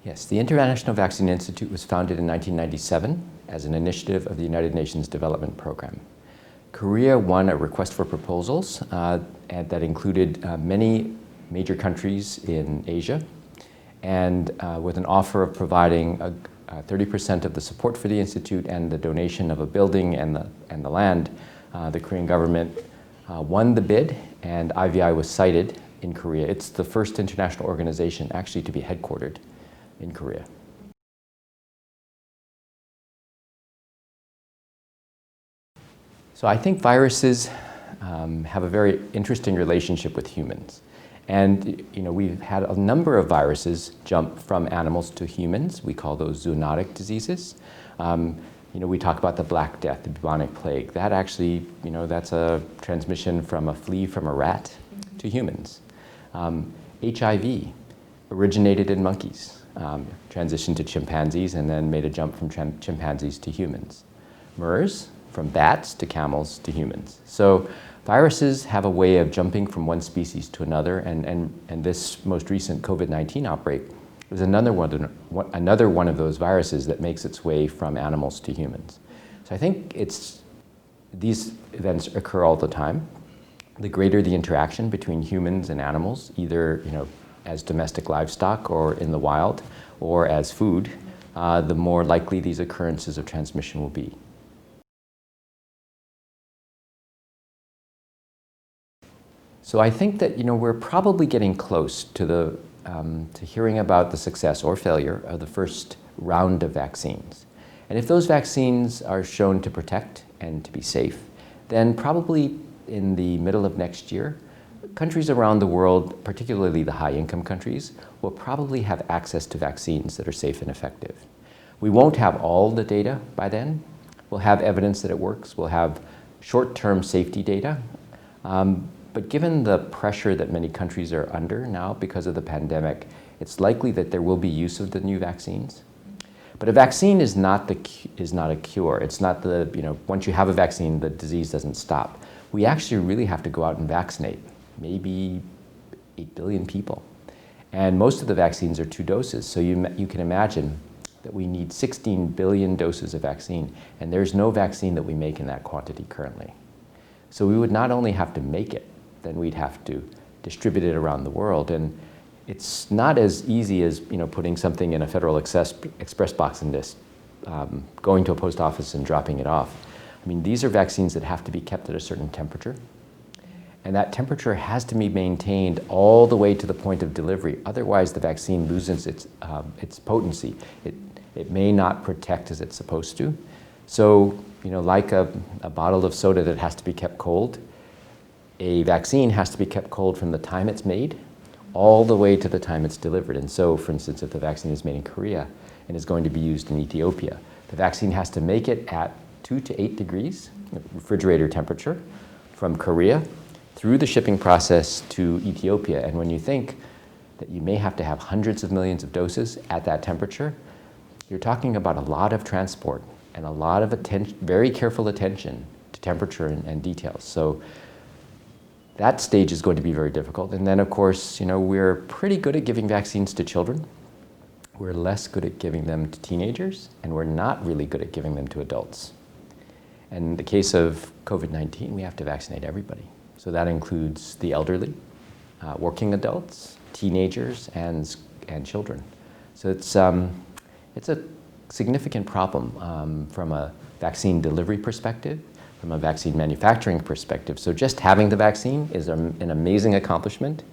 Yes, the International Vaccine Institute was founded in 1997 as an initiative of the United Nations Development Program. Korea won a request for proposals that included many major countries in Asia, and with an offer of providing 30% of the support for the institute and the donation of a building and the land, the Korean government won the bid, and IVI was sited in Korea. It's the first international organization actually to be headquartered in Korea. So I think viruses have a very interesting relationship with humans. And we've had a number of viruses jump from animals to humans. We call those zoonotic diseases. We talk about the Black Death, the bubonic plague. That actually, that's a transmission from a flea from a rat to humans. HIV originated in monkeys, transitioned to chimpanzees, and then made a jump from chimpanzees to humans. MERS, from bats to camels to humans. So viruses have a way of jumping from one species to another, and this most recent COVID-19 outbreak was another one of those viruses that makes its way from animals to humans. So I think these events occur all the time. The greater the interaction between humans and animals, either as domestic livestock or in the wild or as food, the more likely these occurrences of transmission will be. So I think that we're probably getting close to hearing about the success or failure of the first round of vaccines. And if those vaccines are shown to protect and to be safe, then probably in the middle of next year, countries around the world, particularly the high-income countries, will probably have access to vaccines that are safe and effective. We won't have all the data by then. We'll have evidence that it works. We'll have short-term safety data. But given the pressure that many countries are under now because of the pandemic, it's likely that there will be use of the new vaccines. But a vaccine is not a cure. It's not once you have a vaccine, the disease doesn't stop. We actually really have to go out and vaccinate, maybe 8 billion people. And most of the vaccines are 2 doses. So you can imagine that we need 16 billion doses of vaccine, and there's no vaccine that we make in that quantity currently. So we would not only have to make it, then we'd have to distribute it around the world. And it's not as easy as putting something in a Federal Express box and just going to a post office and dropping it off. I mean, these are vaccines that have to be kept at a certain temperature. And that temperature has to be maintained all the way to the point of delivery. Otherwise, the vaccine loses its potency. It may not protect as it's supposed to. So, like a bottle of soda that has to be kept cold, a vaccine has to be kept cold from the time it's made all the way to the time it's delivered. And so, for instance, if the vaccine is made in Korea and is going to be used in Ethiopia, the vaccine has to make it at 2 to 8 degrees refrigerator temperature from Korea through the shipping process to Ethiopia. And when you think that you may have to have hundreds of millions of doses at that temperature, you're talking about a lot of transport and a lot of very careful attention to temperature and details. So that stage is going to be very difficult. And then, of course, we're pretty good at giving vaccines to children. We're less good at giving them to teenagers, and we're not really good at giving them to adults. And in the case of COVID-19, we have to vaccinate everybody. So that includes the elderly, working adults, teenagers, and children. So it's a significant problem from a vaccine delivery perspective, from a vaccine manufacturing perspective. So just having the vaccine is an amazing accomplishment,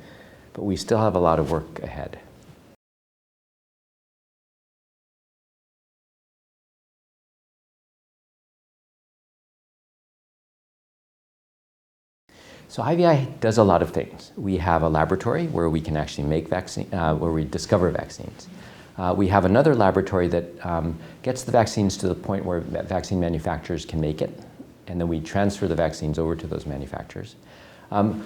but we still have a lot of work ahead. So IVI does a lot of things. We have a laboratory where we can actually make where we discover vaccines. We have another laboratory that gets the vaccines to the point where vaccine manufacturers can make it, and then we transfer the vaccines over to those manufacturers.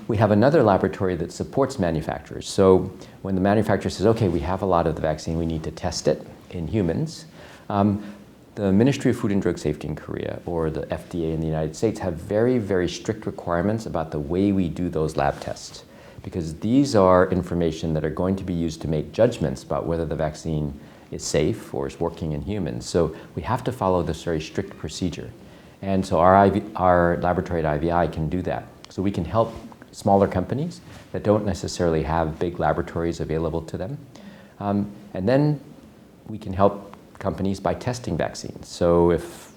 We have another laboratory that supports manufacturers. So when the manufacturer says, okay, we have a lot of the vaccine, we need to test it in humans, the Ministry of Food and Drug Safety in Korea or the FDA in the United States have very, very strict requirements about the way we do those lab tests, because these are information that are going to be used to make judgments about whether the vaccine is safe or is working in humans. So we have to follow this very strict procedure. And so our laboratory at IVI can do that. So we can help smaller companies that don't necessarily have big laboratories available to them. And then we can help companies by testing vaccines. So if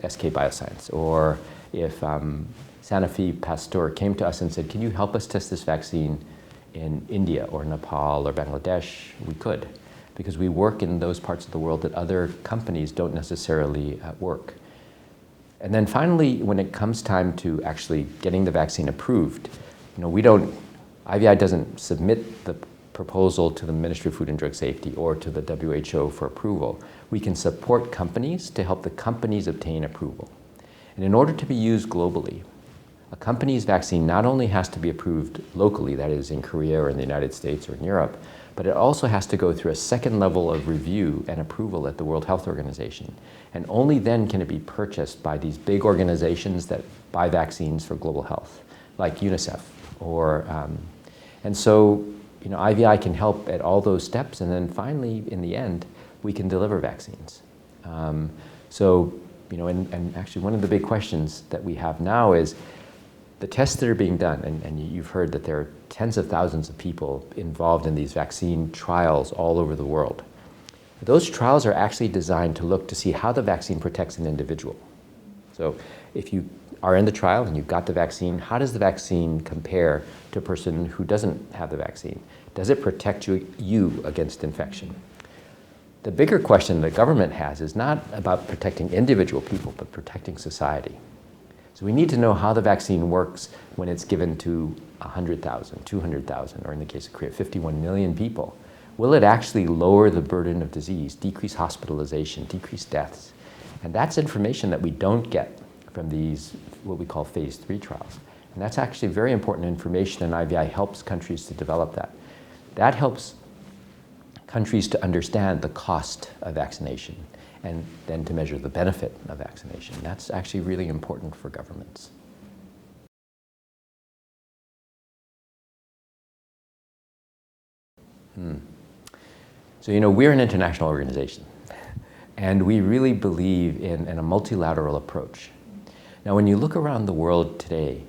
SK Bioscience or if Sanofi Pasteur came to us and said, can you help us test this vaccine in India or Nepal or Bangladesh, we could, because we work in those parts of the world that other companies don't necessarily work. And then finally, when it comes time to actually getting the vaccine approved, IVI doesn't submit the proposal to the Ministry of Food and Drug Safety or to the WHO for approval. We can support companies to help the companies obtain approval. And in order to be used globally, a company's vaccine not only has to be approved locally, that is in Korea or in the United States or in Europe, but it also has to go through a second level of review and approval at the World Health Organization. And only then can it be purchased by these big organizations that buy vaccines for global health, like UNICEF. And so, IVI can help at all those steps, and then finally, in the end, we can deliver vaccines. And actually one of the big questions that we have now is the tests that are being done, and you've heard that there are tens of thousands of people involved in these vaccine trials all over the world. Those trials are actually designed to look to see how the vaccine protects an individual. So if you are in the trial and you've got the vaccine, how does the vaccine compare to a person who doesn't have the vaccine? Does it protect you against infection? The bigger question the government has is not about protecting individual people, but protecting society. So we need to know how the vaccine works when it's given to 100,000, 200,000, or in the case of Korea, 51 million people. Will it actually lower the burden of disease, decrease hospitalization, decrease deaths? And that's information that we don't get from these, what we call phase 3 trials. And that's actually very important information, and IVI helps countries to develop that. That helps countries to understand the cost of vaccination and then to measure the benefit of vaccination. That's actually really important for governments. So, we're an international organization, and we really believe in a multilateral approach. Now, when you look around the world today,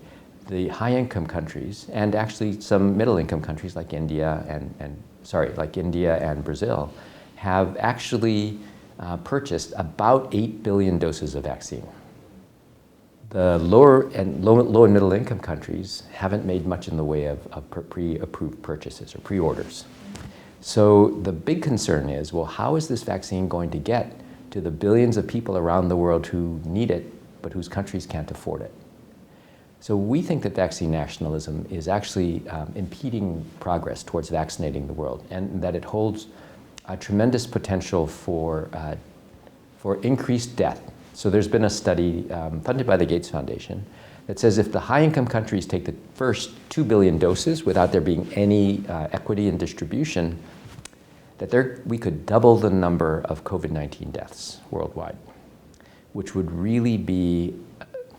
the high-income countries, and actually some middle-income countries like India and Brazil, have actually purchased about 8 billion doses of vaccine. The low and middle-income countries haven't made much in the way of pre-approved purchases or pre-orders. So the big concern is, well, how is this vaccine going to get to the billions of people around the world who need it, but whose countries can't afford it? So we think that vaccine nationalism is actually impeding progress towards vaccinating the world, and that it holds a tremendous potential for increased death. So there's been a study funded by the Gates Foundation that says if the high-income countries take the first 2 billion doses without there being any equity in distribution, that we could double the number of COVID-19 deaths worldwide, which would really be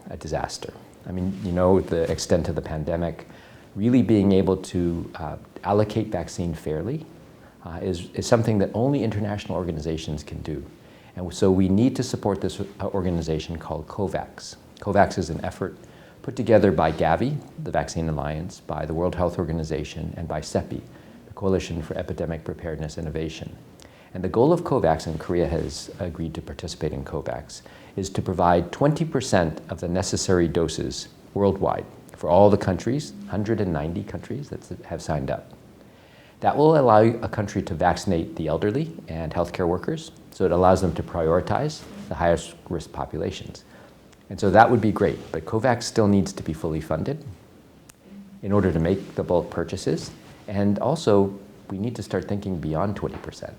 a disaster. I mean, the extent of the pandemic, really being able to allocate vaccine fairly is something that only international organizations can do. And so we need to support this organization called COVAX. COVAX is an effort put together by Gavi, the Vaccine Alliance, by the World Health Organization, and by CEPI, the Coalition for Epidemic Preparedness Innovation. And the goal of COVAX, and Korea has agreed to participate in COVAX, is to provide 20% of the necessary doses worldwide for all the countries, 190 countries that have signed up. That will allow a country to vaccinate the elderly and healthcare workers, so it allows them to prioritize the highest risk populations. And so that would be great, but COVAX still needs to be fully funded in order to make the bulk purchases. And also, we need to start thinking beyond 20%.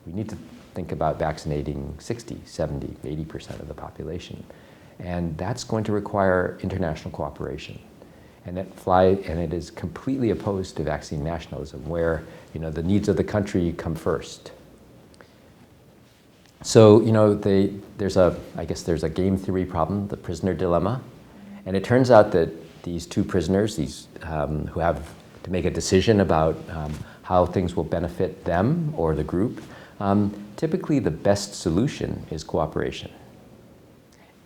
We need to think about vaccinating 60, 70, 80% of the population. And that's going to require international cooperation. And it is completely opposed to vaccine nationalism, where the needs of the country come first. So there's a game theory problem, the prisoner dilemma, and it turns out that these two prisoners, who have to make a decision about how things will benefit them or the group, Typically, the best solution is cooperation.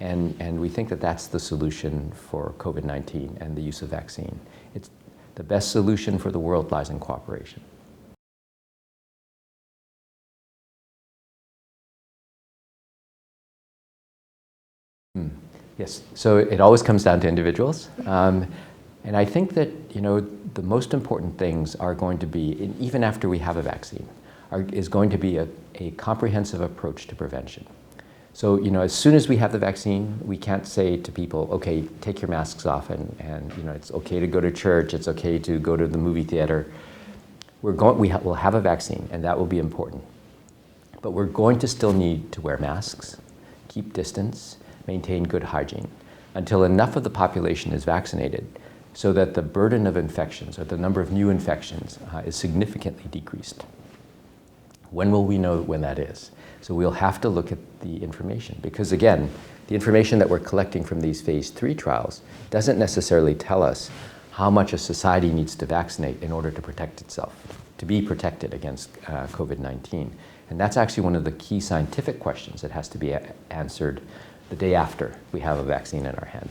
And we think that that's the solution for COVID-19 and the use of vaccine. It's the best solution for the world lies in cooperation. Yes, so it always comes down to individuals. And I think that, the most important things are going to be, even after we have a vaccine, is going to be a comprehensive approach to prevention. So, as soon as we have the vaccine, we can't say to people, okay, take your masks off and it's okay to go to church, it's okay to go to the movie theater. We'll have a vaccine, and that will be important. But we're going to still need to wear masks, keep distance, maintain good hygiene, until enough of the population is vaccinated so that the burden of infections, or the number of new infections, is significantly decreased. When will we know when that is? So we'll have to look at the information, because again, the information that we're collecting from these phase 3 trials doesn't necessarily tell us how much a society needs to vaccinate in order to protect itself, to be protected against COVID-19. And that's actually one of the key scientific questions that has to be answered the day after we have a vaccine in our hand.